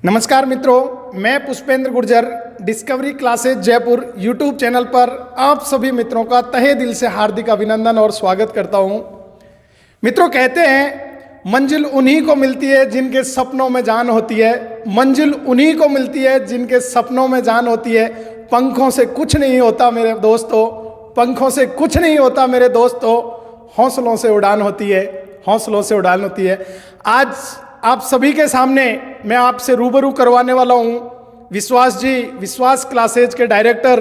नमस्कार मित्रों, मैं Pushpendra Gurjar discovery classes Jaipur YouTube channel पर आप सभी मित्रों का तहे दिल से हार्दिक अभिनंदन और स्वागत करता हूं। मित्रों, कहते हैं मंजिल उन्हीं को मिलती है जिनके सपनों में जान होती है। मंजिल उन्हीं को मिलती है जिनके सपनों में जान होती है। पंखों से कुछ नहीं होता मेरे दोस्तों, पंखों से कुछ नहीं होता मेरे दोस्तों, हौसलों से उड़ान होती है, हौसलों से उड़ान होती है। आज आप सभी के सामने मैं आपसे रूबरू करवाने वाला हूँ विश्वास जी, विश्वास क्लासेज के डायरेक्टर,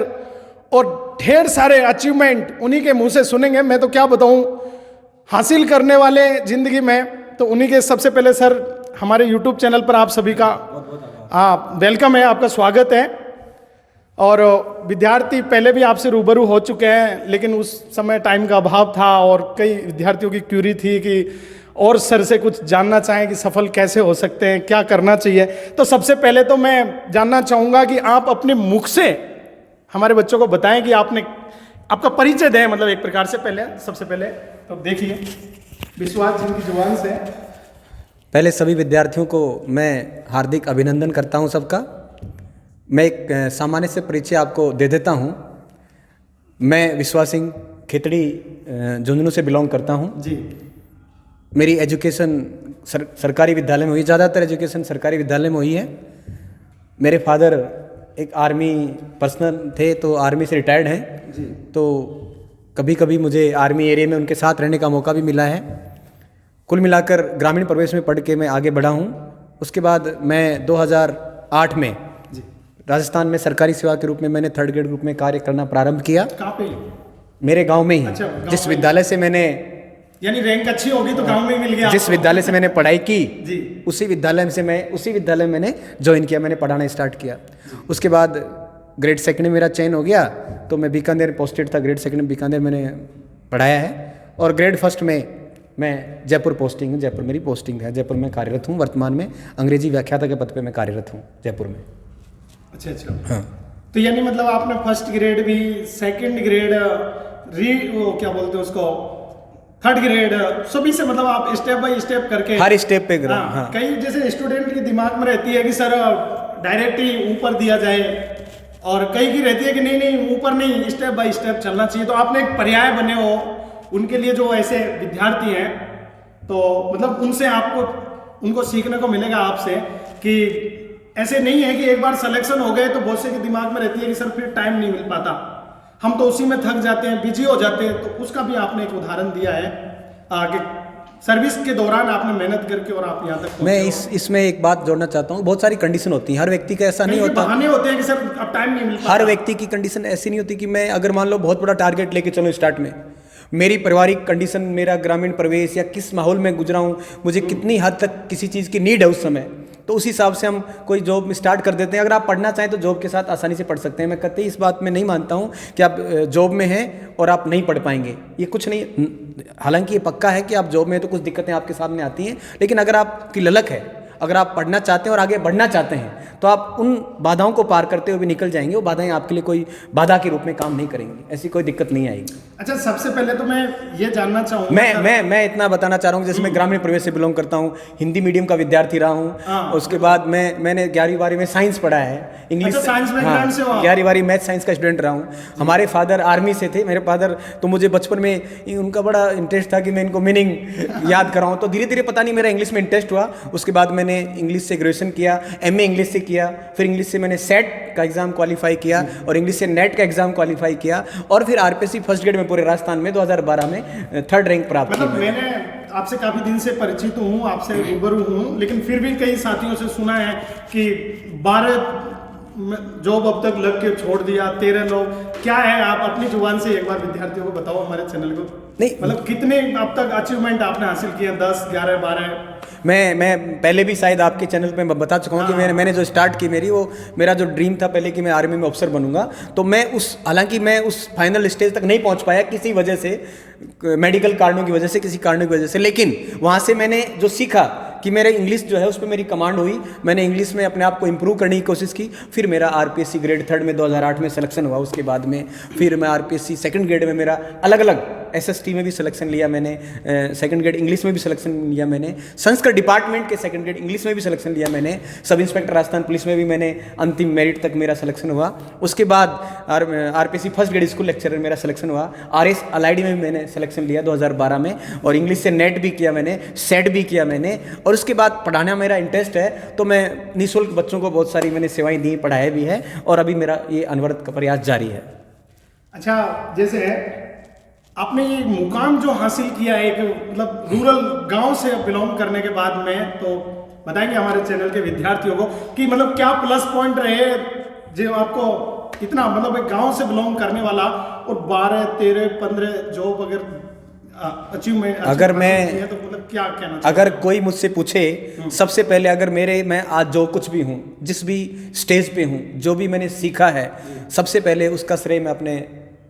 और ढेर सारे अचीवमेंट उन्हीं के मुंह से सुनेंगे। मैं तो क्या बताऊँ, हासिल करने वाले ज़िंदगी में तो उन्हीं के। सबसे पहले सर, हमारे यूट्यूब चैनल पर आप सभी का वेलकम है, आपका स्वागत है। और विद्यार्थी पहले भी आपसे रूबरू हो चुके हैं, लेकिन उस समय टाइम का अभाव था और कई विद्यार्थियों की क्यूरी थी कि और सर से कुछ जानना चाहें कि सफल कैसे हो सकते हैं, क्या करना चाहिए। तो सबसे पहले तो मैं जानना चाहूँगा कि आप अपने मुख से हमारे बच्चों को बताएं कि आपका परिचय दें, मतलब एक प्रकार से। पहले सबसे पहले तो देखिए विश्वास जी की जुबान से। पहले सभी विद्यार्थियों को मैं हार्दिक अभिनंदन करता हूं सबका। मैं एक सामान्य से परिचय आपको दे देता हूं। मैं विश्वास सिंह खेतड़ी झुंझुनू से बिलोंग करता हूं जी। मेरी एजुकेशन सरकारी विद्यालय में हुई, ज़्यादातर एजुकेशन सरकारी विद्यालय में हुई है। मेरे फादर एक आर्मी पर्सनल थे, तो आर्मी से रिटायर्ड हैं जी। तो कभी कभी मुझे आर्मी एरिया में उनके साथ रहने का मौका भी मिला है। कुल मिलाकर ग्रामीण प्रवेश में पढ़ के मैं आगे बढ़ा हूँ। उसके बाद मैं 2008 में जी राजस्थान में सरकारी सेवा के रूप में मैंने 3rd ग्रेड ग्रुप में कार्य करना प्रारंभ किया। कहाँ पे? मेरे गांव में ही। अच्छा, जिस विद्यालय से मैंने, यानी रैंक अच्छी होगी तो गांव में मिल गया। जिस विद्यालय से मैंने पढ़ाई की जी, उसी विद्यालय में मैंने ज्वाइन किया, मैंने पढ़ाना स्टार्ट किया। उसके बाद ग्रेड 2 में मेरा चयन हो गया, तो मैं बीकानेर पोस्टेड था। ग्रेड 2 में बीकानेर मैंने पढ़ाया है, और ग्रेड 1 में मैं जयपुर पोस्टिंग है, जयपुर मेरी पोस्टिंग है। जयपुर में कार्यरत हूँ वर्तमान में, अंग्रेजी व्याख्याता के पद पे मैं कार्यरत हूँ जयपुर में। अच्छा। हाँ, तो यानी मतलब आपने 1st ग्रेड भी, 2nd ग्रेड, वो क्या बोलते हैं उसको, 3rd ग्रेड, सभी से मतलब आप स्टेप बाय स्टेप करके हर स्टेप पे हाँ। कई जैसे स्टूडेंट के दिमाग में रहती है कि सर डायरेक्ट ही ऊपर दिया जाए, और कई की रहती है कि नहीं ऊपर नहीं, स्टेप बाय स्टेप चलना चाहिए। तो आपने एक पर्याय बने हो उनके लिए, जो ऐसे विद्यार्थी हैं, तो मतलब उनसे उनको सीखने को मिलेगा आपसे कि ऐसे नहीं है कि एक बार सिलेक्शन हो गए तो बहुत से के दिमाग में रहती है कि सर फिर टाइम नहीं मिल पाता, हम तो उसी में थक जाते हैं, बिजी हो जाते हैं। तो उसका भी आपने एक उदाहरण दिया है आगे सर्विस के दौरान आपने मेहनत करके और आप यहाँ तक। मैं इसमें एक बात जोड़ना चाहता हूँ। बहुत सारी कंडीशन होती हैं, हर व्यक्ति का ऐसा नहीं होता। बहाने होते हैं कि सर अब टाइम नहीं मिल पाता। हर व्यक्ति की कंडीशन ऐसी नहीं होती कि मैं अगर मान लो बहुत बड़ा टारगेट लेके चलो स्टार्ट में, मेरी पारिवारिक कंडीशन, मेरा ग्रामीण प्रवेश या किस माहौल में गुजरा हूँ, मुझे कितनी हद तक किसी चीज़ की नीड है उस समय, तो उस हिसाब से हम कोई जॉब स्टार्ट कर देते हैं। अगर आप पढ़ना चाहें तो जॉब के साथ आसानी से पढ़ सकते हैं। मैं कतई इस बात में नहीं मानता हूं कि आप जॉब में हैं और आप नहीं पढ़ पाएंगे, ये कुछ नहीं। हालांकि ये पक्का है कि आप जॉब में हैं तो कुछ दिक्कतें आपके सामने आती हैं, लेकिन अगर आपकी ललक है, अगर आप पढ़ना चाहते हैं और आगे बढ़ना चाहते हैं, तो आप उन बाधाओं को पार करते हुए भी निकल जाएंगे। वो बाधाएं आपके लिए कोई बाधा के रूप में काम नहीं करेंगी, ऐसी कोई दिक्कत नहीं आएगी। अच्छा, सबसे पहले तो मैं ये जानना चाहूँगा, मैं इतना बताना चाह रहा हूँ, जैसे मैं ग्रामीण प्रवेश से बिलोंग करता हूँ, हिंदी मीडियम का विद्यार्थी रहा हूँ। उसके बाद मैंने 11वीं 12वीं में साइंस पढ़ा है, इंग्लिश। अच्छा, साइंस बैकग्राउंड से हो? 11वीं 12वीं मैथ साइंस का स्टूडेंट रहा हूँ। हमारे फादर आर्मी से थे। मेरे फादर तो मुझे बचपन में उनका बड़ा इंटरेस्ट था कि मैं इनको मीनिंग याद कराऊँ, तो धीरे धीरे पता नहीं मेरा इंग्लिश में इंटरेस्ट हुआ। उसके बाद मैंने इंग्लिश से ग्रेजुएशन किया, MA इंग्लिश से किया, फिर इंग्लिश से मैंने सेट का एग्जाम क्वालिफाई किया, और इंग्लिश से नेट का एग्जाम क्वालिफाई किया, और फिर RPSC 1st ग्रेड में पूरे राजस्थान में 2012 में 3rd रैंक प्राप्त किया। मतलब मैंने आपसे काफी दिन से परिचित हूँ, आपसे रूबरू हूँ, लेकिन फिर भी कई साथियों से सुना है कि 12 जॉब अब तक लग के छोड़ दिया, 13 लोग। क्या है, आप अपनी जुबान से एक बार विद्यार्थियों को बताओ, हमारे चैनल को। नहीं, मतलब कितने अब तक अचीवमेंट आपने हासिल किए? 10, 11, 12? मैं पहले भी शायद आपके चैनल पे बता चुका हूँ कि मैंने जो स्टार्ट की, मेरा जो ड्रीम था पहले कि मैं आर्मी में ऑफिसर बनूंगा। तो हालांकि मैं उस फाइनल स्टेज तक नहीं पहुँच पाया किसी वजह से, मेडिकल कारणों की वजह से, किसी कारणों की वजह से। लेकिन वहाँ से मैंने जो सीखा कि मेरे इंग्लिश जो है उस पर मेरी कमांड हुई, मैंने इंग्लिश में अपने आप को इम्प्रूव करने की कोशिश की। फिर मेरा RPSC ग्रेड 3rd में 2008 में सिलेक्शन हुआ। उसके बाद में फिर मैं RPSC 2nd ग्रेड में मेरा अलग अलग एसएसटी में भी सिलेक्शन लिया मैंने, सेकंड ग्रेड इंग्लिश में भी सिलेक्शन लिया मैंने, संस्कृत डिपार्टमेंट के सेकंड ग्रेड इंग्लिश में भी सिलेक्शन लिया मैंने, सब इंस्पेक्टर राजस्थान पुलिस में भी मैंने अंतिम मेरिट तक मेरा सिलेक्शन हुआ। उसके बाद RPC first grade school lecturer मेरा सिलेक्शन हुआ। आरएस एलआईडी में भी मैंने सिलेक्शन लिया 2012 में, और इंग्लिश से नेट भी किया मैंने, सेट भी किया मैंने। और उसके बाद पढ़ाना मेरा इंटरेस्ट है, तो मैं निःशुल्क बच्चों को बहुत सारी मैंने सेवाएं दी, पढ़ाया भी है, और अभी मेरा ये अनवरत का प्रयास जारी है। अच्छा, जैसे आपने ये मुकाम जो हासिल किया है, एक मतलब रूरल गांव से बिलोंग करने के बाद में, तो बताएंगे हमारे चैनल के विद्यार्थियों को कि मतलब क्या प्लस पॉइंट रहे जो आपको इतना, मतलब एक गांव से बिलोंग करने वाला और 12, 13, 15 जॉब अगर अचीवमेंट, अगर मैं तो मतलब क्या कहना, अगर कोई मुझसे पूछे सबसे पहले, अगर मैं आज जो कुछ भी हूँ, जिस भी स्टेज पे हूँ, जो भी मैंने सीखा है, सबसे पहले उसका श्रेय मैं अपने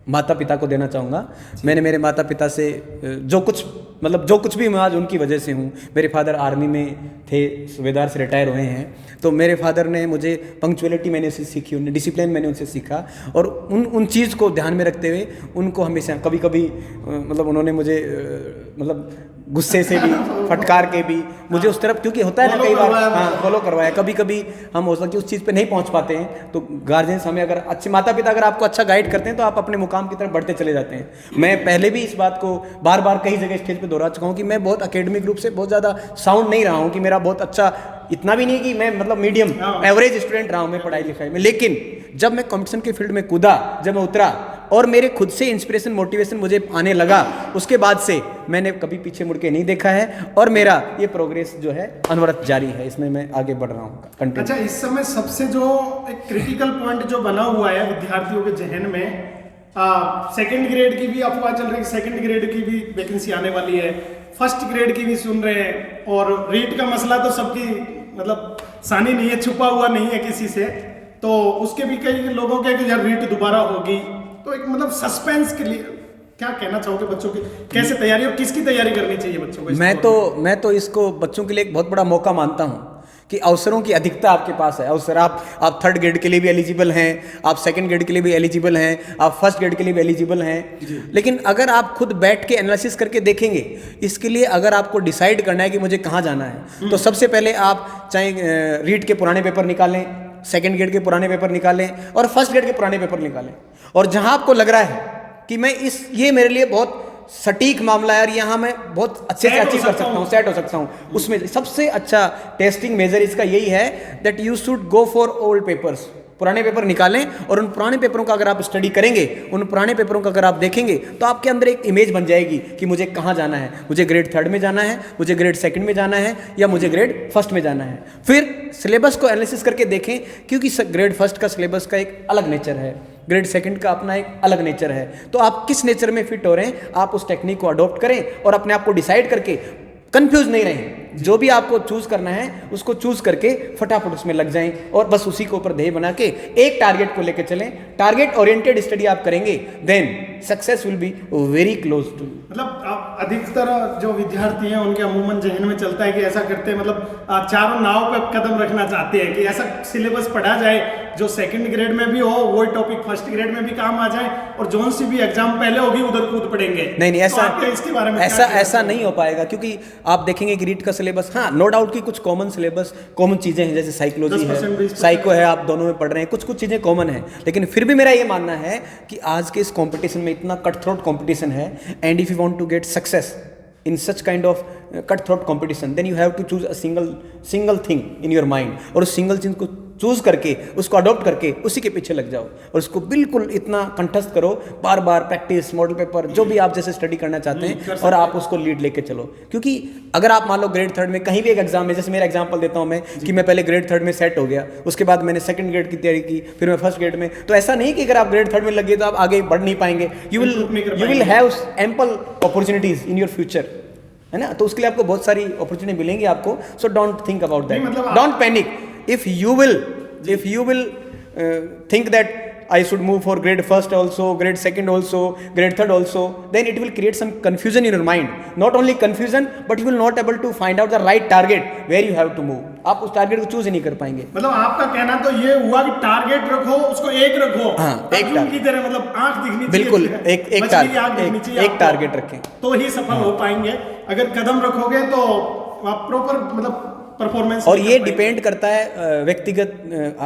माता पिता को देना चाहूँगा। मैंने मेरे माता पिता से जो कुछ भी मैं आज उनकी वजह से हूँ। मेरे फादर आर्मी में थे, सूबेदार से रिटायर हुए हैं, तो मेरे फादर ने मुझे पंक्चुअलिटी मैंने उनसे सीखी, उन्हें डिसिप्लिन मैंने उनसे सीखा, और उन चीज़ को ध्यान में रखते हुए उनको हमेशा कभी कभी मतलब उन्होंने मुझे मतलब गुस्से से भी, फटकार के भी मुझे उस तरफ, क्योंकि होता है ना कई बार, हाँ, फॉलो करवाया। कभी कभी हम हो सकता है उस चीज़ पे नहीं पहुंच पाते हैं, तो गार्जियंस हमें, अगर अच्छे माता पिता अगर आपको अच्छा गाइड करते हैं, तो आप अपने मुकाम की तरफ बढ़ते चले जाते हैं। मैं पहले भी इस बात को बार बार कई जगह स्टेज पे दोहरा चुका हूँ कि मैं बहुत एकेडमिक रूप से बहुत ज़्यादा साउंड नहीं रहा हूँ, कि मेरा बहुत अच्छा, इतना भी नहीं कि मैं मतलब मीडियम एवरेज स्टूडेंट रहा हूँ मैं पढ़ाई लिखाई में। लेकिन जब मैं कंपटीशन के फील्ड में कूदा, जब मैं उतरा और मेरे खुद से इंस्पिरेशन, मोटिवेशन मुझे आने लगा, उसके बाद से मैंने कभी पीछे मुड़ के नहीं देखा है, और मेरा ये प्रोग्रेस जो है अनवरत जारी है, इसमें मैं आगे बढ़ रहा हूँ। अच्छा, इस समय सबसे जो एक क्रिटिकल पॉइंट जो बना हुआ है विद्यार्थियों के जहन में, सेकंड ग्रेड की भी अफवाह चल रही है, सेकंड ग्रेड की भी वैकेंसी आने वाली है, फर्स्ट ग्रेड की भी सुन रहे हैं, और रीट का मसला तो सबकी मतलब सानी नहीं है, छुपा हुआ नहीं है किसी से, तो उसके भी कई लोगों के कि यार रीट दोबारा होगी, तो एक मतलब सस्पेंस के लिए क्या कहना चाहोगे बच्चों की, कैसे तैयारी और किसकी तैयारी करनी चाहिए बच्चों को? मैं तो इसको बच्चों के लिए एक बहुत बड़ा मौका मानता हूँ कि अवसरों की अधिकता आपके पास है। अवसर, आप थर्ड ग्रेड के लिए भी एलिजिबल हैं, आप सेकंड ग्रेड के लिए भी एलिजिबल हैं, आप फर्स्ट ग्रेड के लिए भी एलिजिबल हैं। लेकिन अगर आप खुद बैठ के एनालिसिस करके देखेंगे, इसके लिए अगर आपको डिसाइड करना है कि मुझे कहाँ जाना है, तो सबसे पहले आप चाहे रीट के पुराने पेपर निकालें, सेकंड ग्रेड के पुराने पेपर निकालें, और फर्स्ट ग्रेड के पुराने पेपर निकालें, और जहाँ आपको लग रहा है कि ये मेरे लिए बहुत सटीक मामला है और यहाँ मैं बहुत अच्छे से अचीव कर सकता हूँ, सेट हो सकता हूँ, उसमें सबसे अच्छा टेस्टिंग मेजर इसका यही है that you should go for old papers. पुराने पेपर निकालें, और उन पुराने पेपरों का अगर आप स्टडी करेंगे, उन पुराने पेपरों का अगर आप देखेंगे, तो आपके अंदर एक इमेज बन जाएगी कि मुझे कहाँ जाना है, मुझे ग्रेड थर्ड में जाना है, मुझे ग्रेड सेकंड में जाना है, या मुझे ग्रेड फर्स्ट में जाना है। फिर सिलेबस को एनालिसिस करके देखें, क्योंकि ग्रेड फर्स्ट का सिलेबस का एक अलग नेचर है, ग्रेड सेकंड का अपना एक अलग नेचर है, तो आप किस नेचर में फिट हो रहे हैं, आप उस टेक्निक को अडॉप्ट करें और अपने आप को डिसाइड करके कंफ्यूज नहीं रहें। जो भी आपको चूज करना है उसको चूज करके फटाफट उसमें लग जाएं, और बस उसी के ऊपर ध्येय बना के एक टारगेट को लेकर चलें। टारगेट ओरिएंटेड स्टडी आप करेंगे, then success will be very close to. मतलब अधिकतर जो विद्यार्थी हैं उनके अमूमन जहन में चलता है कि ऐसा करते हैं, मतलब चारों नाव पे कदम रखना चाहते हैं कि ऐसा सिलेबस पढ़ा जाए जो सेकंड ग्रेड में भी हो, वही टॉपिक फर्स्ट ग्रेड में भी काम आ जाए, और जोन सी भी एग्जाम पहले होगी उधर कूद पड़ेंगे। नहीं, ऐसा तो इसके बारे में ऐसा नहीं हो पाएगा, क्योंकि आप देखेंगे कि रीट का सिलेबस, हाँ नो डाउट कि कुछ कॉमन सिलेबस, कॉमन चीजें हैं, जैसे साइकोलॉजी है, साइको है, आप दोनों में पढ़ रहे हैं, कुछ चीजें कॉमन है। लेकिन फिर भी मेरा ये मानना है कि आज के इस कंपटीशन में इतना कट थ्रोट कंपटीशन है, and if you want to get success in such kind of cut throat competition, then you have to choose a single thing in your mind, और उस सिंगल चीज को चूज करके उसको adopt करके उसी के पीछे लग जाओ, और उसको बिल्कुल इतना कंठस्थ करो, बार बार प्रैक्टिस, मॉडल पेपर, जो भी आप जैसे स्टडी करना चाहते हैं, और आप उसको लीड लेके चलो। क्योंकि अगर आप मान लो ग्रेड थर्ड में कहीं भी एक एग्जाम में, जैसे मेरा एग्जाम्पल देता हूँ मैं कि मैं पहले ग्रेड थर्ड में सेट हो गया, उसके बाद मैंने सेकंड ग्रेड की तैयारी की, फिर मैं फर्स्ट ग्रेड में, तो ऐसा नहीं कि अगर आप ग्रेड थर्ड में लगे तो आप आगे बढ़ नहीं पाएंगे। You will have ample opportunities in your future, है ना, तो उसके लिए आपको बहुत सारी अपॉर्चुनिटी मिलेंगी आपको। So don't think about that, don't panic. If you will think that I should move for grade first also, grade second also, grade third also, then it will create some confusion in your mind. Not only confusion, but you will not able to find out the right target where you have to move. आप उस target को choose ही नहीं कर पाएंगे। मतलब आपका कहना तो ये हुआ कि टारगेट रखो, उसको एक रखो। हाँ, एक टारगेट की तरह, मतलब आंख दिखनी चाहिए। बिल्कुल, एक टारगेट रखें तो ही सफल हो पाएंगे। अगर कदम रखोगे तो आप प्रॉपर मतलब परफॉर्मेंस। और ये डिपेंड करता है व्यक्तिगत,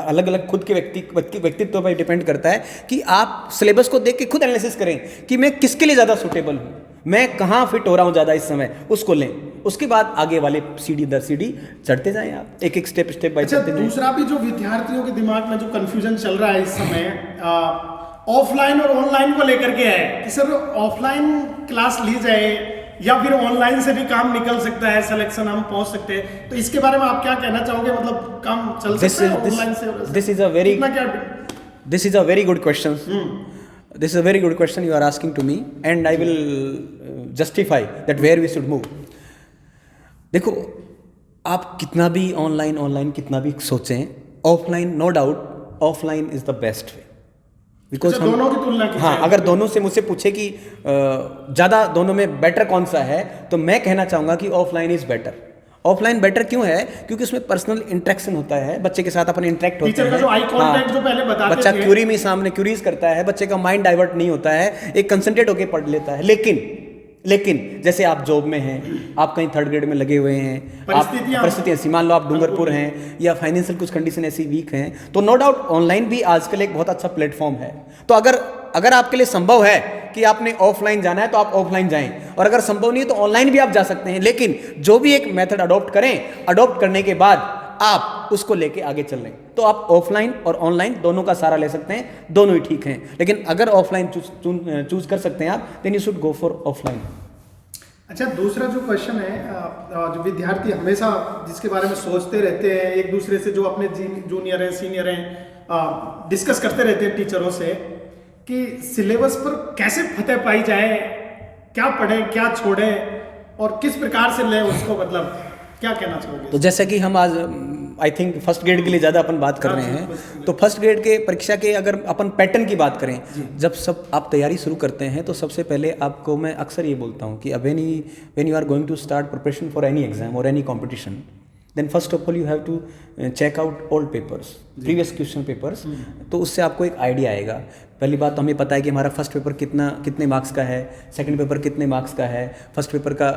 अलग अलग खुद के व्यक्तित्व पर डिपेंड करता है कि आप सिलेबस को देख के खुद एनालिसिस करें कि मैं किसके लिए ज़्यादा सूटेबल हूँ, मैं कहाँ फिट हो रहा हूँ ज़्यादा इस समय, उसको लें। उसके बाद आगे वाले सीढ़ी दर सीढ़ी चढ़ते जाएं, आप एक एक स्टेप बाय चढ़ते जाएं। दूसरा भी जो विद्यार्थियों के दिमाग में जो कंफ्यूजन चल रहा है इस समय ऑफलाइन और ऑनलाइन को लेकर के है कि सर ऑफलाइन क्लास ली जाए या फिर ऑनलाइन से भी काम निकल सकता है, सिलेक्शन हम पहुंच सकते हैं, तो इसके बारे में आप क्या कहना चाहोगे? मतलब काम चल सकता है ऑनलाइन से? This is a very good question. This is a very good question you are asking to me, and I will justify that where we should move. देखो, आप कितना भी ऑनलाइन कितना भी सोचें, offline no doubt offline is the best way, because हम दोनों की तुलना की हाँ, अगर दोनों से मुझसे पूछे कि ज़्यादा दोनों में बेटर कौन सा है, तो मैं कहना चाहूँगा कि offline is better. Offline better क्यों है? क्योंकि उसमें पर्सनल इंटरेक्शन होता है, बच्चे के साथ अपन इंटरेक्ट होते हैं, जो आई कांटेक्ट जो पहले बताते बच्चा थे, क्यूरी में सामने क्यूरीज करता है, बच्चे का माइंड डाइवर्ट नहीं होता है, एक कंसंट्रेट होकर पढ़ लेता है। लेकिन जैसे आप जॉब में हैं, आप कहीं थर्ड ग्रेड में लगे हुए हैं, परिस्थितियाँ ऐसी, मान लो आप डूंगरपुर हैं या फाइनेंशियल कुछ कंडीशन ऐसी वीक हैं, तो नो डाउट ऑनलाइन भी आजकल एक बहुत अच्छा प्लेटफॉर्म है। तो अगर आपके लिए संभव है कि आपने ऑफलाइन जाना है तो आप ऑफलाइन जाएं, और अगर संभव नहीं है तो ऑनलाइन भी आप जा सकते हैं। लेकिन जो भी एक मेथड अडॉप्ट करें, अडॉप्ट करने के बाद आप उसको लेके आगे चल रहे हैं, तो आप ऑफलाइन और ऑनलाइन दोनों का सहारा ले सकते हैं, दोनों ही ठीक हैं। लेकिन अगर ऑफलाइन चूज कर सकते हैं आप, then you should go for offline. अच्छा, दूसरा जो क्वेश्चन है, जो विद्यार्थी हमेशा जिसके बारे में सोचते रहते हैं, एक दूसरे से जो अपने जूनियर हैं सीनियर हैं डिस्कस करते रहते हैं टीचरों से कि सिलेबस पर कैसे फतेह पाई जाए, क्या पढ़े क्या छोड़े और किस प्रकार से ले उसको, मतलब क्या कहना चाहोगे? तो जैसा कि हम आज आई थिंक फर्स्ट ग्रेड के लिए ज़्यादा अपन बात कर रहे हैं, तो फर्स्ट ग्रेड के परीक्षा के अगर अपन पैटर्न की बात करें, जब सब आप तैयारी शुरू करते हैं तो सबसे पहले आपको मैं अक्सर ये बोलता हूँ कि when you are going to start preparation for any exam और any competition, then first of all you have to check out old papers, previous question papers. तो उससे आपको एक आइडिया आएगा। पहली बात तो हमें पता है कि हमारा फर्स्ट पेपर कितने मार्क्स का है, सेकंड पेपर कितने मार्क्स का है, फर्स्ट पेपर का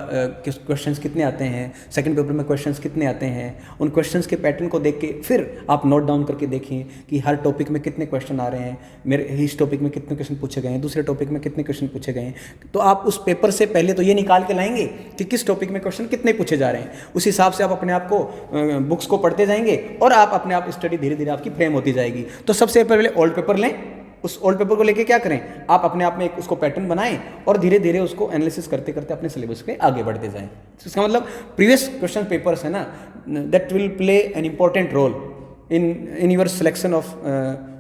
क्वेश्चंस कितने आते हैं, सेकंड पेपर में क्वेश्चंस कितने आते हैं। उन क्वेश्चंस के पैटर्न को देख के फिर आप नोट डाउन करके देखें कि हर टॉपिक में कितने क्वेश्चन आ रहे हैं, मेरे इस टॉपिक में कितने क्वेश्चन पूछे गए हैं, दूसरे टॉपिक में कितने क्वेश्चन पूछे गए हैं। तो आप उस पेपर से पहले तो ये निकाल के लाएंगे कि किस टॉपिक में क्वेश्चन कितने पूछे जा रहे हैं। उस हिसाब से आप अपने आप को बुक्स को पढ़ते जाएंगे और आप अपने आप स्टडी धीरे धीरे आपकी फ्रेम होती जाएगी। तो सबसे पहले ओल्ड पेपर लें, उस ओल्ड पेपर को लेके क्या करें, आप अपने आप में एक उसको पैटर्न बनाएं और धीरे धीरे उसको एनालिसिस करते करते अपने सिलेबस पे आगे बढ़ते जाएं। इसका मतलब प्रीवियस क्वेश्चन पेपर्स है ना, that will play an important role in your selection of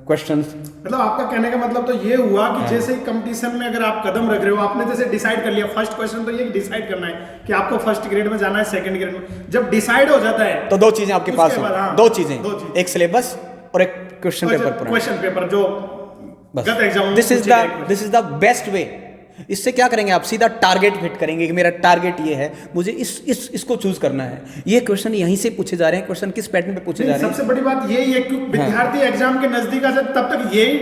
questions. मतलब आपका कहने का मतलब तो ये हुआ कि जैसे कंपटीशन में अगर आप कदम रख रहे हो, आपने जैसे डिसाइड कर लिया, फर्स्ट क्वेश्चन तो ये डिसाइड करना है कि आपको फर्स्ट ग्रेड में जाना है, सेकंड ग्रेड में। जब डिसाइड हो जाता है तो दो चीजें आपके पास हैं, दो चीजें, एक सिलेबस और एक क्वेश्चन पेपर जो दिस इज द बेस्ट वे। इससे क्या करेंगे आप, सीधा टारगेट फिट करेंगे कि मेरा टारगेट ये है, मुझे इसको चूज करना है। ये क्वेश्चन यहीं से पूछे जा रहे हैं, क्वेश्चन किस पैटर्न पे पूछे जा रहे हैं। सबसे बड़ी बात यही है कि विद्यार्थी एग्जाम के नजदीक आ जाए तब तक यही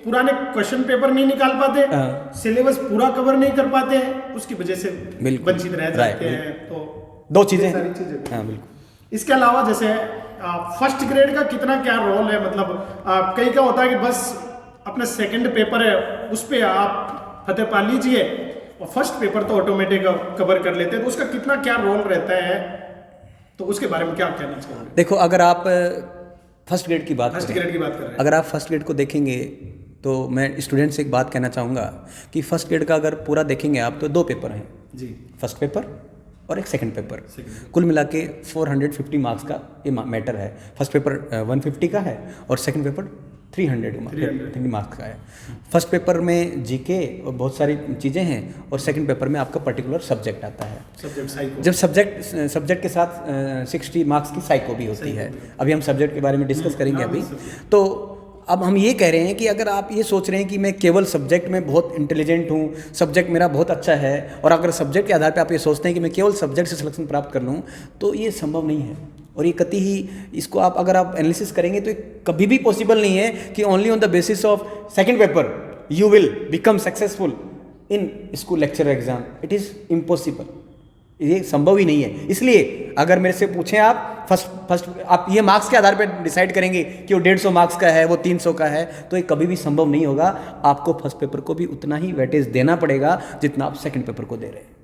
पुराने क्वेश्चन पेपर नहीं निकाल पाते, सिलेबस पूरा कवर नहीं कर पाते हैं, उसकी वजह से वंचित रह जाते हैं। तो दो चीजें, सारी चीजें। हाँ बिल्कुल। इसके अलावा जैसे फर्स्ट ग्रेड का कितना क्या रोल है, मतलब कई का होता है कि बस अपना सेकंड पेपर है उस पे आप फतेह पा लीजिए और फर्स्ट पेपर तो ऑटोमेटिक कवर कर लेते हैं, तो उसका कितना क्या रोल रहता है, तो उसके बारे में क्या कहना चाहोगे? देखो, अगर आप फर्स्ट ग्रेड की बात कर रहे हैं, अगर आप फर्स्ट ग्रेड को देखेंगे तो मैं स्टूडेंट से एक बात कहना चाहूँगा कि फर्स्ट ग्रेड का अगर पूरा देखेंगे आप तो दो पेपर हैं जी, फर्स्ट पेपर और एक सेकंड पेपर। कुल मिला के 450 मार्क्स का ये मैटर है। फर्स्ट पेपर 150 का है और सेकंड पेपर 300 मार्क्स का है। फर्स्ट पेपर में जीके और बहुत सारी चीज़ें हैं और सेकंड पेपर में आपका पर्टिकुलर सब्जेक्ट आता है। जब सब्जेक्ट के साथ 60 मार्क्स की साइको भी होती है। अभी हम सब्जेक्ट के बारे में डिस्कस करेंगे अभी। तो अब हम ये कह रहे हैं कि अगर आप ये सोच रहे हैं कि मैं केवल सब्जेक्ट में बहुत इंटेलिजेंट हूँ, सब्जेक्ट मेरा बहुत अच्छा है, और अगर सब्जेक्ट के आधार पे आप ये सोचते हैं कि मैं केवल सब्जेक्ट से सिलेक्शन प्राप्त कर लूँ, तो ये संभव नहीं है। और ये कतई ही इसको आप अगर आप एनालिसिस करेंगे तो ये कभी भी पॉसिबल नहीं है कि only on the basis of second paper you will become successful in school lecture exam. It is impossible, ये संभव ही नहीं है। इसलिए अगर मेरे से पूछें आप फर्स्ट आप ये मार्क्स के आधार पर डिसाइड करेंगे कि वो 150 मार्क्स का है, वो 300 का है, तो ये कभी भी संभव नहीं होगा। आपको फर्स्ट पेपर को भी उतना ही वेटेज देना पड़ेगा जितना आप सेकंड पेपर को दे रहे हैं।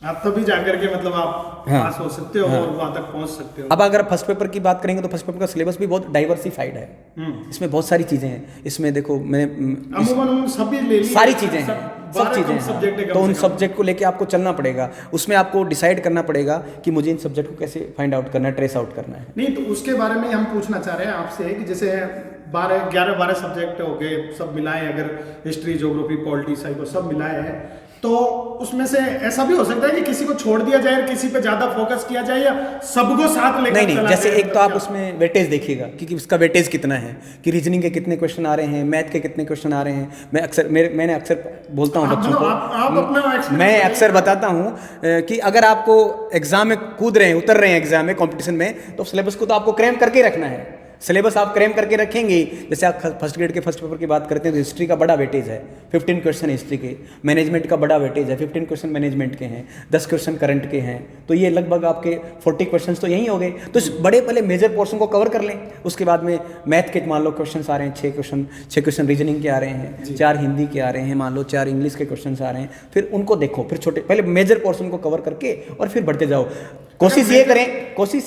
आप तभी जाकर के मतलब आप पास हो सकते हो और वहां तक पहुंच सकते हो। अब अगर फर्स्ट पेपर की बात करेंगे तो फर्स्ट पेपर का सिलेबस भी बहुत डाइवर्सिफाइड है। इसमें बहुत सारी चीज़ें हैं। इसमें देखो अमूमन सभी ले ली सारी चीज़ें हैं, सब चीज़ें हैं, तो उन सब्जेक्ट को लेके आपको चलना पड़ेगा। उसमें आपको डिसाइड करना पड़ेगा कि मुझे इन सब्जेक्ट को कैसे फाइंड आउट करना है, ट्रेस आउट करना है। नहीं तो उसके बारे में हम पूछना चाह रहे हैं आपसे कि जैसे 11 सब्जेक्ट हो गए, सब मिलाए, अगर हिस्ट्री, ज्योग्राफी, पॉलिटी, साइबर सब मिलाए हैं, तो उसमें से ऐसा भी हो सकता है कि किसी को छोड़ दिया जाए, किसी पे ज्यादा फोकस किया जाए, या सबको साथ लेकर नहीं, जैसे एक तो आप उसमें वेटेज देखिएगा कि उसका वेटेज कितना है, कि रीजनिंग के कितने क्वेश्चन आ रहे हैं, मैथ के कितने क्वेश्चन आ रहे हैं। मैंने अक्सर बोलता हूँ बच्चों को, मैं अक्सर बताता हूँ कि अगर आपको एग्जाम में कूद रहे हैं, उतर रहे हैं एग्जाम में, कॉम्पिटिशन में, तो सिलेबस को तो आपको क्रैम करके रखना है। सिलेबस आप क्रैम करके रखेंगे। जैसे आप फर्स्ट ग्रेड के फर्स्ट पेपर की बात करते हैं तो हिस्ट्री का बड़ा वेटेज है, 15 क्वेश्चन हिस्ट्री के। मैनेजमेंट का बड़ा वेटेज है, 15 क्वेश्चन मैनेजमेंट के हैं, 10 क्वेश्चन करंट के हैं, तो ये लगभग आपके 40 क्वेश्चन तो यही हो गए। तो इस बड़े पहले मेजर पोर्शन को कवर कर लें। उसके बाद में मैथ के मान लो क्वेश्चन आ रहे हैं 6 क्वेश्चन रीजनिंग के आ रहे हैं, 4 हिंदी के आ रहे हैं, मान लो 4 इंग्लिश के क्वेश्चन आ रहे हैं। फिर उनको देखो, फिर छोटे पहले मेजर पोर्शन को कवर करके और फिर बढ़ते जाओ। कोशिश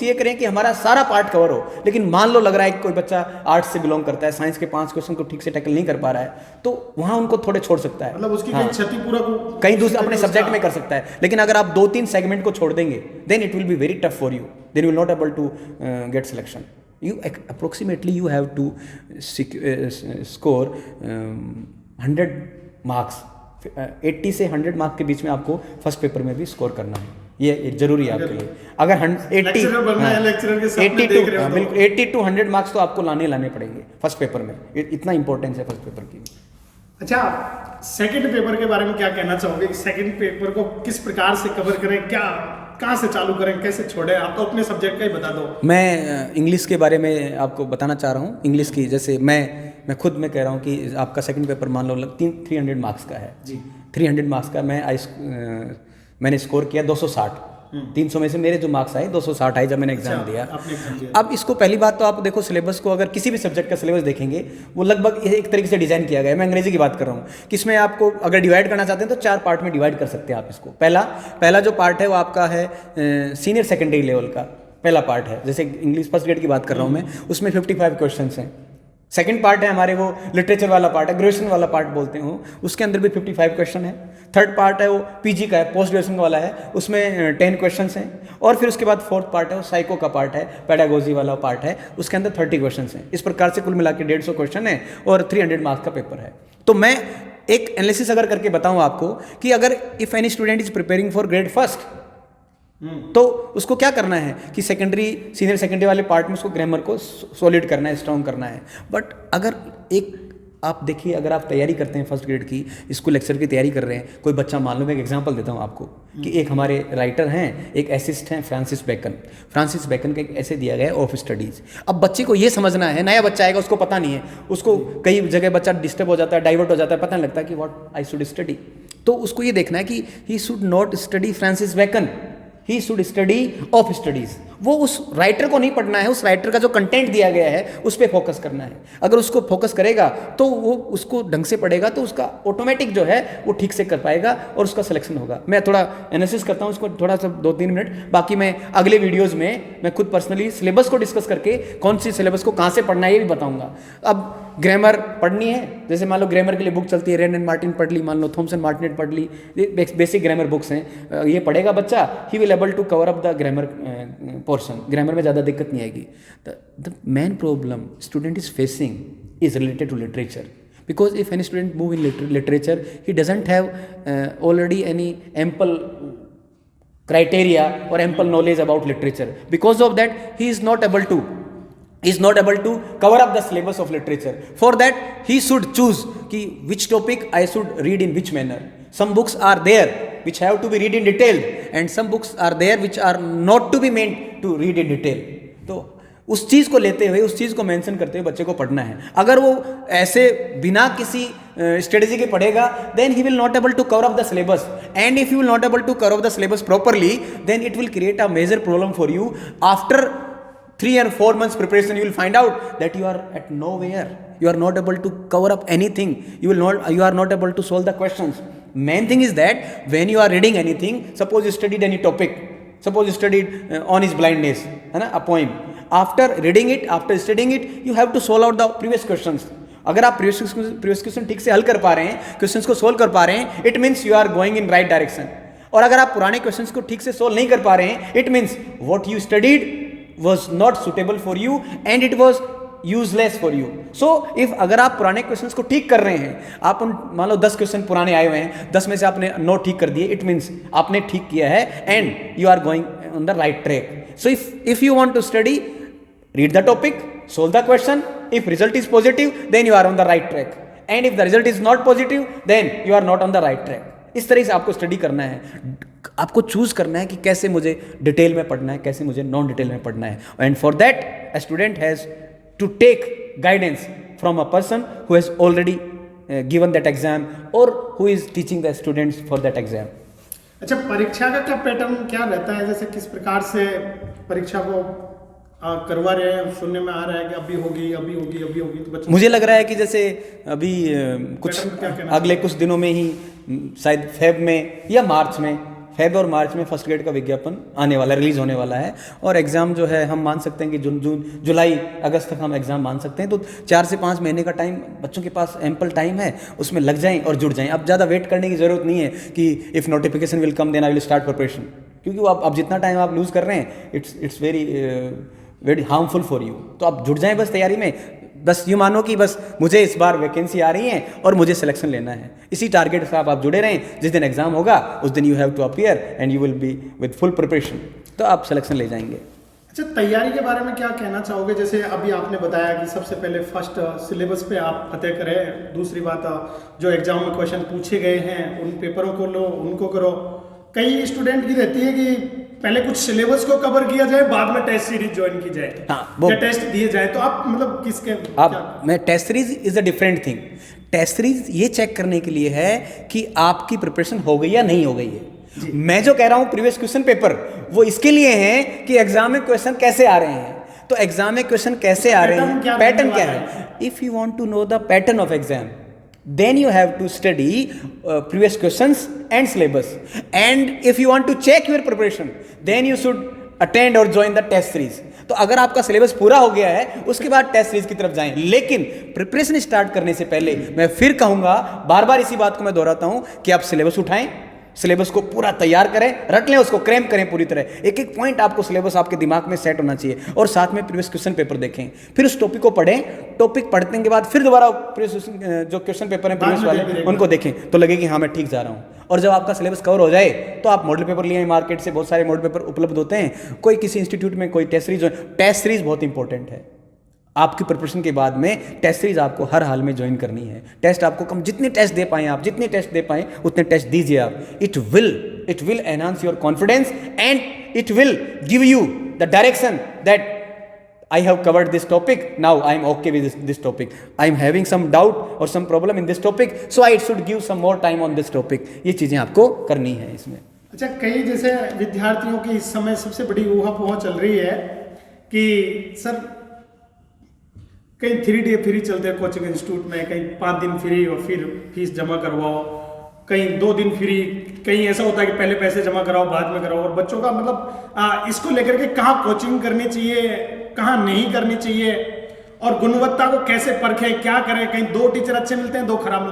ये करें कि हमारा सारा पार्ट कवर हो। लेकिन मान लो लग रहा है कि कोई बच्चा आर्ट्स से बिलोंग करता है, साइंस के 5 क्वेश्चन को ठीक से टैकल नहीं कर पा रहा है, तो वहां उनको थोड़े छोड़ सकता है, मतलब उसकी कहीं क्षति पूरा कहीं दूसरे अपने सब्जेक्ट में कर सकता है। लेकिन अगर आप 2-3 सेगमेंट को छोड़ देंगे, then it will be very tough for you, then you will not able to get selection. Approximately you have to score 100 marks, 80 से 100 मार्क्स के बीच में आपको फर्स्ट पेपर में भी स्कोर करना है। ये जरूरी है आपके लिए। अगर 80 to 100 मार्क्स तो आपको लाने पड़ेंगे फर्स्ट पेपर में। इतना इंपॉर्टेंस है फर्स्ट पेपर की। अच्छा, सेकंड पेपर के बारे में क्या कहना चाहोगे? सेकंड पेपर को किस प्रकार से कवर करें, क्या कहाँ से चालू करें, कैसे छोड़ें? आप तो अपने सब्जेक्ट का ही बता दो। मैं इंग्लिश के बारे में आपको बताना चाह रहा हूँ। इंग्लिश की जैसे मैं खुद में कह रहा हूँ कि आपका सेकंड पेपर मान लो 300 मार्क्स का है जी, 300 मार्क्स का मैंने स्कोर किया 260। 300 में से मेरे जो मार्क्स आए 260 आए जब मैंने एग्जाम दिया। अब इसको पहली बात तो आप देखो, सिलेबस को अगर किसी भी सब्जेक्ट का सिलेबस देखेंगे, वो लगभग एक तरीके से डिजाइन किया गया है। मैं अंग्रेजी की बात कर रहा हूँ कि इसमें आपको अगर डिवाइड करना चाहते हैं तो 4 पार्ट में डिवाइड कर सकते हैं आप इसको। पहला जो पार्ट है वो आपका है सीनियर सेकेंडरी लेवल का पहला पार्ट है। जैसे इंग्लिश फर्स्ट ग्रेड की बात कर रहा हूँ मैं, उसमें 55 क्वेश्चन हैं। सेकंड पार्ट है हमारे वो लिटरेचर वाला पार्ट है, ग्रेजुएशन वाला पार्ट बोलते हो, उसके अंदर भी 55 क्वेश्चन है। थर्ड पार्ट है वो पीजी का है, पोस्ट ग्रेजुएशन वाला है, उसमें 10 क्वेश्चन हैं। और फिर उसके बाद फोर्थ पार्ट है वो साइको का पार्ट है, पेडागोजी वाला पार्ट है, उसके अंदर 30 क्वेश्चन हैं। इस प्रकार से कुल मिला के 150 क्वेश्चन है और 300 मार्क्स का पेपर है। तो मैं एक एनालिसिस अगर करके बताऊँ आपको कि अगर if any student is preparing for grade first, तो उसको क्या करना है कि सीनियर सेकेंडरी वाले पार्ट में उसको ग्रामर को सॉलिड करना है, स्ट्रॉन्ग करना है। बट अगर एक आप देखिए, अगर आप तैयारी करते हैं फर्स्ट ग्रेड की, स्कूल लेक्चर की तैयारी कर रहे हैं, कोई बच्चा, मान लो मैं एक एग्जांपल देता हूं आपको कि एक हमारे राइटर हैं, एक एसिस्ट हैं फ्रांसिस बेकन का एक ऐसे दिया गया है ऑफ स्टडीज़। अब बच्चे को ये समझना है, नया बच्चा आएगा, उसको पता नहीं है, उसको कई जगह बच्चा डिस्टर्ब हो जाता है, डाइवर्ट हो जाता है, पता नहीं लगता कि व्हाट आई शुड स्टडी। तो उसको ये देखना है कि he should not study Francis Bacon, he should study of studies. वो उस राइटर को नहीं पढ़ना है, उस राइटर का जो कंटेंट दिया गया है उस पर फोकस करना है। अगर उसको फोकस करेगा तो वो उसको ढंग से पढ़ेगा, तो उसका ऑटोमेटिक जो है वो ठीक से कर पाएगा और उसका सिलेक्शन होगा। मैं थोड़ा एनालिसिस करता हूँ उसको, थोड़ा सा 2-3 मिनट, बाकी मैं अगले वीडियोज़ में मैं खुद पर्सनली सिलेबस को डिस्कस करके कौन सी सिलेबस को कहाँ से पढ़ना है ये भी बताऊँगा। अब ग्रामर पढ़नी है, जैसे मान लो ग्रामर के लिए बुक चलती है, रेन एंड मार्टिन पढ़ ली, मान लो थॉमसन मार्टिनेट पढ़ ली, बेसिक ग्रामर बुक्स हैं, ये पढ़ेगा बच्चा, he will able to cover up the grammar portion. Grammar में ज़्यादा दिक्कत नहीं आएगी। The main problem student is facing is related to literature, because if any student move in literature, he doesn't have already any ample criteria or ample knowledge about literature. Because of that, he is not able to is not able to cover up the syllabus of literature. For that he should choose कि which topic I should read in which manner. Some books are there which have to be read in detail and some books are there which are not to be meant to read in detail. तो उस चीज़ को लेते हुए, उस चीज़ को mention करते हुए बच्चे को पढ़ना है. अगर वो ऐसे बिना किसी स्ट्रेटेजी के पढ़ेगा, then he will not able to cover up the syllabus, and if you will not able to cover up the syllabus properly, then it will create a major problem for you. After 3 or 4 months preparation, you will find out that you are at nowhere. You are not able to cover up anything. You are not able to solve the questions. Main thing is that when you are reading anything, suppose you studied any topic, suppose you studied on his blindness, है ना, a poem. After reading it, after studying it, you have to solve out the previous questions. अगर आप previous question ठीक से हल कर पा रहे हैं, क्वेश्चंस को सोल्व कर पा रहे हैं, it means you are going in right direction. और अगर आप पुराने क्वेश्चंस को ठीक से सोल्व नहीं कर पा रहे हैं, it means what you studied was not suitable for you and it was useless for you. So if अगर आप पुराने क्वेश्चंस को ठीक कर रहे हैं, आप उन मान लो 10 क्वेश्चन पुराने आए हुए हैं, 10 में से आपने 9 ठीक कर दिए, इट मीन्स आपने ठीक किया है and you are going on the right track. So if you want to study, read the topic, solve the question. If result is positive, then you are on the right track, and if the result is not positive, then you are not on the right track. इस तरह से आपको study करना है. आपको choose करना है कि कैसे मुझे डिटेल में पढ़ना है, कैसे मुझे नॉन डिटेल में पढ़ना है. And for that a student has to take guidance from a person who has already given that exam और who is teaching the students for that exam. अच्छा, परीक्षा का क्या पैटर्न क्या रहता है? जैसे किस प्रकार से परीक्षा को करवा रहे हैं? सुनने में आ रहा है कि अभी होगी अभी होगी अभी होगी, तो बच्चे मुझे लग रहा है कि जैसे अभी कुछ अगले कुछ दिनों में ही शायद फेब में या मार्च में, फेब और मार्च में फर्स्ट ग्रेड का विज्ञापन आने वाला है, रिलीज होने वाला है. और एग्ज़ाम जो है हम मान सकते हैं कि जून जुलाई अगस्त तक हम एग्ज़ाम मान सकते हैं. तो 4 से 5 महीने का टाइम बच्चों के पास एम्पल टाइम है, उसमें लग जाएं और जुड़ जाएं. अब ज़्यादा वेट करने की ज़रूरत नहीं है कि if notification will come then I will start preparation, क्योंकि वो अब जितना टाइम आप लूज़ कर रहे हैं it's very harmful for you. तो आप जुड़ जाएं बस तैयारी में. बस ये मानो कि बस मुझे इस बार वैकेंसी आ रही है और मुझे सिलेक्शन लेना है. इसी टारगेट से आप जुड़े रहें. जिस दिन एग्जाम होगा उस दिन you have to appear and you will be with full preparation, तो आप सिलेक्शन ले जाएंगे. अच्छा, तैयारी के बारे में क्या कहना चाहोगे? जैसे अभी आपने बताया कि सबसे पहले फर्स्ट सिलेबस पे आप फतेह करें. दूसरी बात, जो एग्जाम में क्वेश्चन पूछे गए हैं उन पेपरों को लो, उनको करो. कई स्टूडेंट की रहती है कि पहले कुछ सिलेबस को कवर किया जाए, बाद में टेस्ट सीरीज ज्वाइन की जाए, या टेस्ट दिए जाए. तो आप मतलब किसके आप मैं test series is a different thing. Test series ये चेक करने के लिए है कि आपकी प्रिपरेशन हो गई या नहीं हो गई है. मैं जो कह रहा हूँ प्रीवियस क्वेश्चन पेपर, वो इसके लिए है कि एग्जाम में क्वेश्चन कैसे आ रहे हैं. तो एग्जाम में क्वेश्चन कैसे आ रहे हैं, पैटर्न क्या है. If you want to know the pattern of exam, then you have to study previous questions and syllabus, and if you want to check your preparation, then you should attend or join the test series. तो अगर आपका syllabus पूरा हो गया है उसके बाद test series की तरफ जाएं. लेकिन प्रिपरेशन स्टार्ट करने से पहले मैं फिर कहूंगा, बार बार इसी बात को मैं दोहराता हूं कि आप सिलेबस उठाएं, सिलेबस को पूरा तैयार करें, रट लें उसको, क्रैम करें पूरी तरह. एक एक पॉइंट आपको सिलेबस आपके दिमाग में सेट होना चाहिए. और साथ में प्रीवियस क्वेश्चन पेपर देखें, फिर उस टॉपिक को पढ़ें. टॉपिक पढ़ने के बाद फिर दोबारा प्रीवियस जो क्वेश्चन पेपर हैं प्रीवियस वाले उनको देखें, तो लगे कि हाँ मैं ठीक जा रहा हूँ. और जब आपका सिलेबस कवर हो जाए तो आप मॉडल पेपर लिए मार्केट से, बहुत सारे मॉडल पेपर उपलब्ध होते हैं. कोई किसी इंस्टीट्यूट में कोई टेस्ट सीरीज, टेस्ट सीरीज बहुत इंपॉर्टेंट है. आपकी प्रिपरेशन के बाद में टेस्ट सीरीज आपको हर हाल में ज्वाइन करनी है. टेस्ट आपको कम, जितने टेस्ट दे पाएं आप, जितने टेस्ट दे पाएं उतने टेस्ट दीजिए आप. It will enhance your confidence and it will give you the direction that I have covered this topic, now I am okay with this topic. I am having some doubt or some problem in this topic, so I should give some more time on this topic. ये चीज़ें आपको करनी है इसमें. अच्छा, कई जैसे विद्यार्थियों की इस समय सबसे बड़ी ऊहापोह चल रही है कि सर कहीं 3 डे फ्री चलते हैं कोचिंग इंस्टीट्यूट में, कहीं 5 दिन फ्री और फिर फीस जमा करवाओ, कहीं 2 दिन फ्री, कहीं ऐसा होता है कि पहले पैसे जमा कराओ बाद में कराओ. और बच्चों का मतलब इसको लेकर के कहाँ कोचिंग करनी चाहिए, कहाँ नहीं करनी चाहिए, और गुणवत्ता को कैसे परखें, क्या करें? कहीं 2 टीचर अच्छे मिलते हैं, 2 खराब.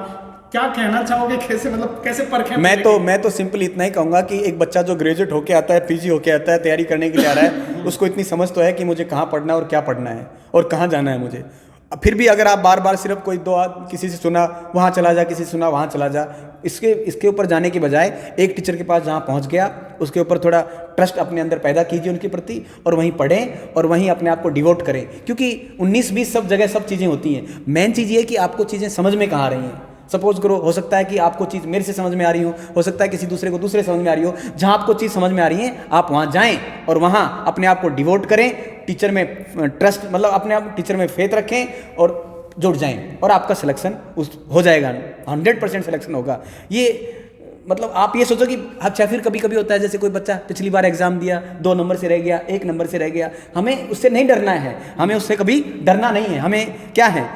क्या कहना चाहोगे, कैसे मतलब कैसे परखें? मैं तो सिंपल इतना ही कहूँगा कि एक बच्चा जो ग्रेजुएट होके आता है, पीजी होके आता है, तैयारी करने के लिए आ रहा है, उसको इतनी समझ तो है कि मुझे कहाँ पढ़ना है और क्या पढ़ना है और कहाँ जाना है मुझे. फिर भी अगर आप बार बार सिर्फ कोई दो किसी से सुना वहाँ चला जा, किसी से सुना वहाँ चला जा, इसके ऊपर जाने की बजाय एक टीचर के पास जहाँ पहुँच गया उसके ऊपर थोड़ा ट्रस्ट अपने अंदर पैदा कीजिए उनके प्रति, और वहीं पढ़ें और वहीं अपने आप को डिवोट करें। क्योंकि 19-20 सब जगह सब चीज़ें होती हैं, मेन चीज़ ये है कि आपको चीज़ें समझ में कहाँ आ रही हैं। सपोज करो, हो सकता है कि आपको चीज़ मेरे से समझ में आ रही हो सकता है किसी दूसरे को दूसरे समझ में आ रही हो। जहाँ आपको चीज़ समझ में आ रही है आप वहाँ जाएं और वहाँ अपने आप को डिवोट करें, टीचर में ट्रस्ट मतलब अपने आप टीचर में फेथ रखें और जुड़ जाएं, और आपका सिलेक्शन हो जाएगा, 100% सिलेक्शन होगा। ये मतलब आप ये सोचो कि अच्छा, फिर कभी कभी होता है जैसे कोई बच्चा पिछली बार एग्जाम दिया 2 नंबर से रह गया, 1 नंबर से रह गया, हमें उससे नहीं डरना है, हमें उससे कभी डरना नहीं है। हमें क्या है,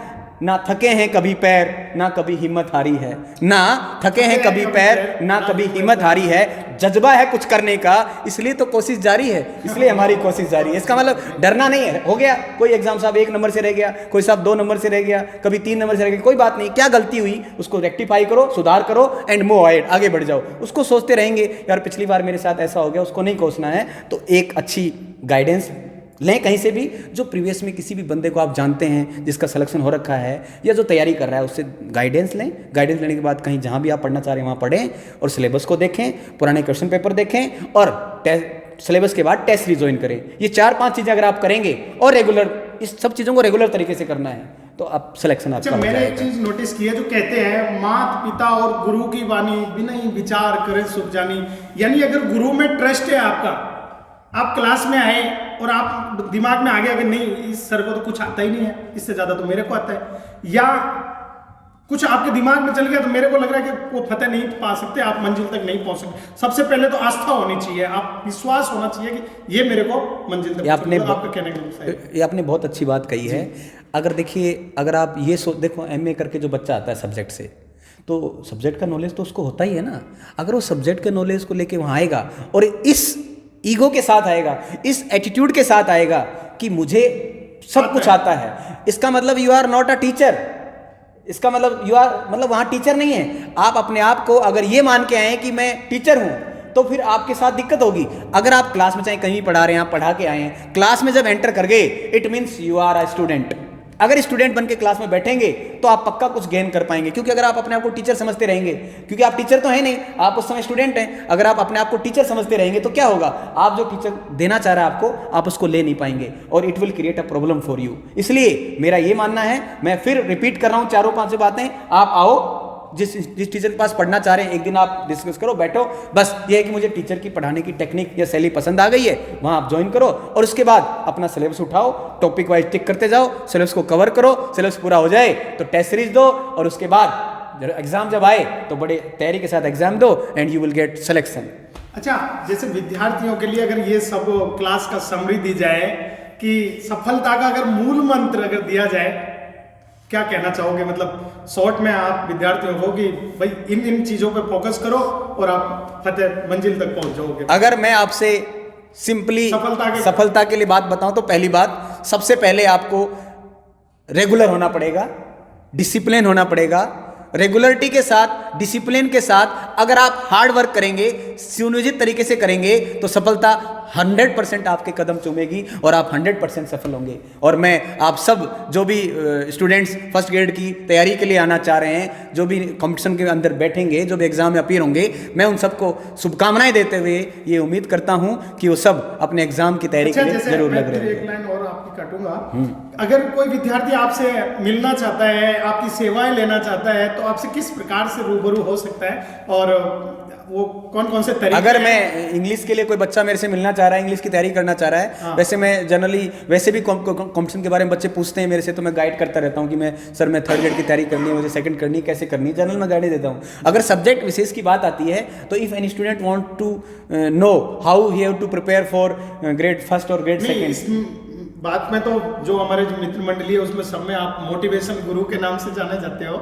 ना थके हैं कभी पैर ना कभी हिम्मत हारी है, ना थके हैं कभी पैर ना कभी हिम्मत हारी है, जज्बा है कुछ करने का इसलिए तो कोशिश जारी है, इसलिए हमारी कोशिश जारी है। इसका मतलब डरना नहीं है। हो गया कोई एग्जाम साहब 1 नंबर से रह गया, कोई साहब 2 नंबर से रह गया, कभी 3 नंबर से रह गया, कोई बात नहीं, क्या गलती हुई उसको रेक्टिफाई करो, सुधार करो एंड मूव अहेड, आगे बढ़ जाओ। उसको सोचते रहेंगे यार पिछली बार मेरे साथ ऐसा हो गया, उसको नहीं कोसना है। तो एक अच्छी गाइडेंस लें कहीं से भी, जो प्रीवियस में किसी भी बंदे को आप जानते हैं जिसका सिलेक्शन हो रखा है या जो तैयारी कर रहा है उससे गाइडेंस लें। गाइडेंस लेने के बाद कहीं जहाँ भी आप पढ़ना चाह रहे हैं वहाँ पढ़ें और सिलेबस को देखें, पुराने क्वेश्चन पेपर देखें और सिलेबस के बाद टेस्ट रिजॉइन करें। ये 4-5 चीज़ें अगर आप करेंगे और रेगुलर इस सब चीज़ों को रेगुलर तरीके से करना है तो आप सिलेक्शन आपका हो जाएगा। मैंने एक चीज नोटिस की है, जो कहते हैं मात पिता और गुरु की वाणी बिना ही विचार करे सुख जानी, यानी अगर गुरु में ट्रस्ट है आपका, आप क्लास में आए और आप दिमाग में आ गया कि नहीं इस सर को तो कुछ आता ही नहीं है, इससे ज्यादा तो मेरे को आता है, या कुछ आपके दिमाग में चल गया तो मेरे को लग रहा है कि वो फतेह नहीं पा सकते, आप मंजिल तक नहीं पहुंच सकते। सबसे पहले तो आस्था होनी चाहिए, आप विश्वास होना चाहिए कि ये मेरे को मंजिल तक आपका कहने का ये आपने बहुत अच्छी बात कही है। अगर देखिए, अगर आप ये देखो MA करके जो बच्चा आता है सब्जेक्ट से, तो सब्जेक्ट का नॉलेज तो उसको होता ही है ना। अगर वो सब्जेक्ट के नॉलेज को लेके वहाँ आएगा और इस ईगो के साथ आएगा, इस एटीट्यूड के साथ आएगा कि मुझे सब कुछ आता है, इसका मतलब you are not a teacher. इसका मतलब यू आर मतलब वहाँ टीचर नहीं है। आप अपने आप को अगर ये मान के आए कि मैं टीचर हूँ तो फिर आपके साथ दिक्कत होगी। अगर आप क्लास में चाहे कहीं भी पढ़ा रहे हैं, आप पढ़ा के आए हैं, क्लास में जब एंटर कर गए it means you are a student. अगर स्टूडेंट बन के क्लास में बैठेंगे तो आप पक्का कुछ गेन कर पाएंगे, क्योंकि अगर आप अपने आप को टीचर समझते रहेंगे, क्योंकि आप टीचर तो है नहीं, आप उस समय स्टूडेंट हैं, अगर आप अपने आप को टीचर समझते रहेंगे तो क्या होगा, आप जो टीचर देना चाह रहा है आपको, आप उसको ले नहीं पाएंगे और it will create a problem for you. इसलिए मेरा ये मानना है, मैं फिर रिपीट कर रहा हूँ 4-5 बातें, आप आओ जिस टीचर के पास पढ़ना चाह रहे हैं, एक दिन आप डिस्कस करो, बैठो, बस ये है कि मुझे टीचर की पढ़ाने की टेक्निक या शैली पसंद आ गई है, वहाँ आप ज्वाइन करो और उसके बाद अपना सिलेबस उठाओ, टॉपिक वाइज टिक करते जाओ, सिलेबस को कवर करो, सिलेबस पूरा हो जाए तो टेस्ट सीरीज दो और उसके बाद एग्जाम जब आए तो बड़े तैयारी के साथ एग्जाम दो and you will get selection. अच्छा, जैसे विद्यार्थियों के लिए अगर ये सब क्लास का समरी दी जाए कि सफलता का अगर मूल मंत्र अगर दिया जाए, क्या कहना चाहोगे? मतलब शॉर्ट में आप विद्यार्थियों को कि भाई इन चीजों पे फोकस करो और आप फतेह मंजिल तक पहुंच जाओगे। अगर मैं आपसे सिंपली सफलता के लिए बात बताऊं तो पहली बात, सबसे पहले आपको रेगुलर होना पड़ेगा, डिसिप्लिन होना पड़ेगा। रेगुलरिटी के साथ, डिसिप्लिन के साथ अगर आप हार्ड वर्क करेंगे, सुनियोजित तरीके से करेंगे तो सफलता 100% आपके कदम चूमेगी और आप 100% सफल होंगे। और मैं आप सब जो भी स्टूडेंट्स फर्स्ट ग्रेड की तैयारी के लिए आना चाह रहे हैं, जो भी कंपटीशन के अंदर बैठेंगे, जो भी एग्जाम में अपीयर होंगे, मैं उन सबको शुभकामनाएं देते हुए ये उम्मीद करता हूं कि वो सब अपने एग्जाम की तैयारी के लिए जरूर लग रहे हैं। एक लाइन और आपकी काटूंगा, अगर कोई विद्यार्थी आपसे मिलना चाहता है, आपकी सेवाएं लेना चाहता है, तो आपसे किस प्रकार से रूबरू हो सकता है और वो कौन से तरीके? अगर मैं इंग्लिश के लिए कोई बच्चा मेरे से मिलना चाह रहा है, इंग्लिश की तैयारी करना चाह रहा है, हाँ। वैसे मैं जनरली वैसे भी कॉम्पिटिशन के बारे में बच्चे पूछते हैं मेरे से, तो मैं गाइड करता रहता हूँ कि मैं सर मैं 3rd ग्रेड की तैयारी करनी है, मुझे 2nd करनी है, कैसे करनी है, जनरल में गाइड देता हूँ। अगर सब्जेक्ट विशेष की बात आती है तो if any student want to know how he have to prepare for grade 1st और ग्रेड 2nd, बात में तो जो हमारे जो मित्र मंडली है उसमें सब में आप मोटिवेशन गुरु के नाम से जाने जाते हो,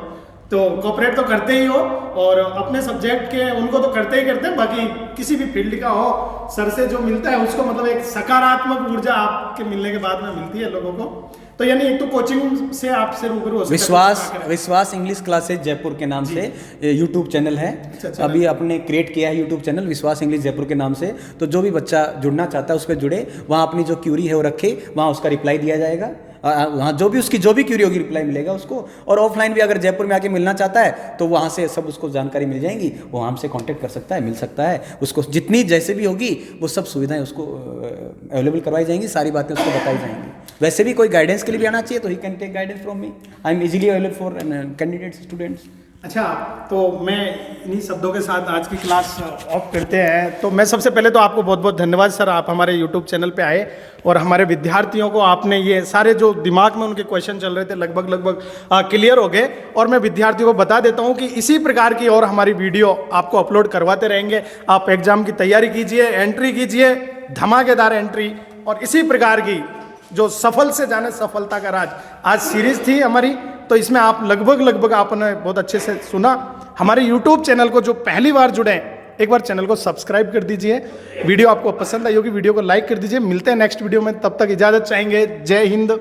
तो कोऑपरेट तो करते ही हो और अपने सब्जेक्ट के उनको तो करते ही करते हैं, बाकी किसी भी फील्ड का हो, सर से जो मिलता है उसको मतलब एक सकारात्मक ऊर्जा आपके मिलने के बाद में मिलती है लोगों को। तो यानी एक तो कोचिंग से आपसे रूबरू हो सकता है। विश्वास इंग्लिश क्लासेज जयपुर के नाम से यूट्यूब चैनल है, अभी आपने क्रिएट किया है यूट्यूब चैनल विश्वास इंग्लिश जयपुर के नाम से। तो जो भी बच्चा जुड़ना चाहता है उस पर जुड़े, वहाँ अपनी जो क्यूरी है वो रखे, वहाँ उसका रिप्लाई दिया जाएगा। वहाँ जो भी उसकी जो भी क्यूरी होगी रिप्लाई मिलेगा उसको। और ऑफलाइन भी अगर जयपुर में आके मिलना चाहता है तो वहाँ से सब उसको जानकारी मिल जाएंगी, वो हमसे कांटेक्ट कर सकता है, मिल सकता है, उसको जितनी जैसे भी होगी वो सब सुविधाएं उसको अवेलेबल करवाई जाएंगी, सारी बातें उसको बताई जाएंगी। वैसे भी कोई गाइडेंस के लिए भी आना चाहिए तो he can take guidance from me, I am easily available for candidates students. अच्छा, तो मैं इन्हीं शब्दों के साथ आज की क्लास ऑफ करते हैं। तो मैं सबसे पहले तो आपको बहुत बहुत धन्यवाद सर, आप हमारे यूट्यूब चैनल पे आए और हमारे विद्यार्थियों को आपने ये सारे जो दिमाग में उनके क्वेश्चन चल रहे थे लगभग क्लियर हो गए। और मैं विद्यार्थियों को बता देता हूँ कि इसी प्रकार की और हमारी वीडियो आपको अपलोड करवाते रहेंगे। आप एग्जाम की तैयारी कीजिए, एंट्री कीजिए, धमाकेदार एंट्री, और इसी प्रकार की जो सफल से जाने सफलता का राज आज सीरीज थी हमारी, तो इसमें आप लगभग आपने बहुत अच्छे से सुना। हमारे YouTube चैनल को जो पहली बार जुड़े हैं, एक बार चैनल को सब्सक्राइब कर दीजिए। वीडियो आपको पसंद आई होगी, वीडियो को लाइक कर दीजिए। मिलते हैं नेक्स्ट वीडियो में, तब तक इजाजत चाहेंगे। जय हिंद।